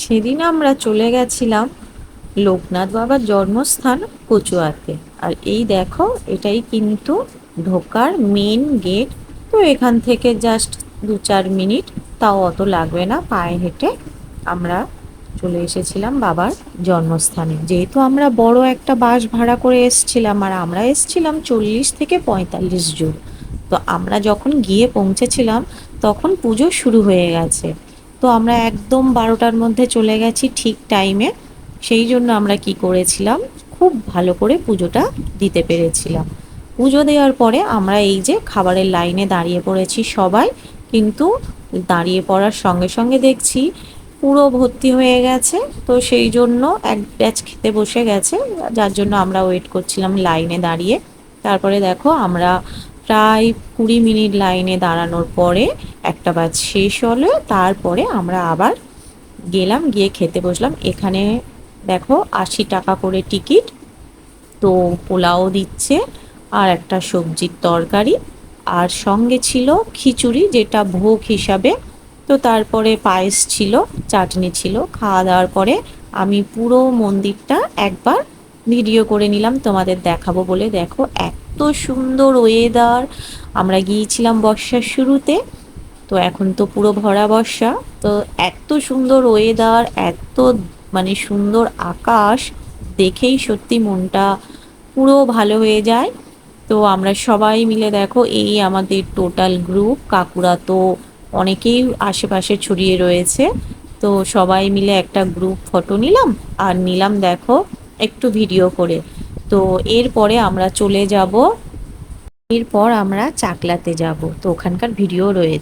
সেদিন আমরা চলে গেছিলাম লোকনাথ বাবার জন্মস্থান কচুয়াতে। আর এই দেখো, এটাই কিন্তু ঢোকার মেন গেট। তো এখান থেকে জাস্ট 2-4 মিনিট, তাও অত লাগবে না, পায়ে হেঁটে আমরা চলে এসেছিলাম বাবার জন্মস্থানে। যেহেতু আমরা বড় একটা বাস ভাড়া করে এসছিলাম, আর আমরা এসছিলাম 40 থেকে 45 জন। তো আমরা যখন গিয়ে পৌঁছেছিলাম তখন পুজো শুরু হয়ে গেছে। তো আমরা একদম 12টার মধ্যে চলে গেছি ঠিক টাইমে। সেই জন্য আমরা কি করেছিলাম, খুব ভালো করে পুজোটা দিতে পেরেছিলাম। পুজো দেওয়ার পরে আমরা এই যে খাবারের লাইনে দাঁড়িয়ে পড়েছি সবাই। কিন্তু দাঁড়িয়ে পড়ার সঙ্গে সঙ্গে দেখছি পুরো ভর্তি হয়ে গেছে। তো সেই জন্য এক ব্যাচ খেতে বসে গেছে, যার জন্য আমরা ওয়েট করছিলাম লাইনে দাঁড়িয়ে। তারপরে দেখো, আমরা প্রায় 20 মিনিট লাইনে দাঁড়ানোর পরে একটা ব্যাচ শেষ হলো। তারপরে আমরা আবার গেলাম, গিয়ে খেতে বসলাম। এখানে দেখো 80 টাকা করে টিকিট। তো পোলাও দিচ্ছে, আর একটা সবজির তরকারি, আর সঙ্গে ছিল খিচুড়ি, যেটা ভোগ হিসাবে। তো তারপরে পায়েস ছিল, চাটনি ছিল। খাওয়া দাওয়ার পরে আমি পুরো মন্দিরটা একবার ভিডিও করে নিলাম তোমাদের দেখাবো বলে। দেখো এত সুন্দর ওয়েদার। আমরা গিয়েছিলাম বর্ষার শুরুতে, তো এখন তো পুরো ভরা বর্ষা। তো এত সুন্দর ওয়েদার, এত মানে সুন্দর আকাশ, দেখেই সত্যি মনটা পুরো ভালো হয়ে যায়। তো আমরা সবাই মিলে দেখো, এই আমাদের টোটাল গ্রুপ, কাকুরা তো অনেকেই আশেপাশে ছড়িয়ে রয়েছে। তো সবাই মিলে একটা গ্রুপ ফটো নিলাম, আর নিলাম দেখো একটু ভিডিও করে। তো এরপরে আমরা চলে যাব, এরপর আমরা চাকলাতে যাব। তো ওখানকার ভিডিও রয়েছে।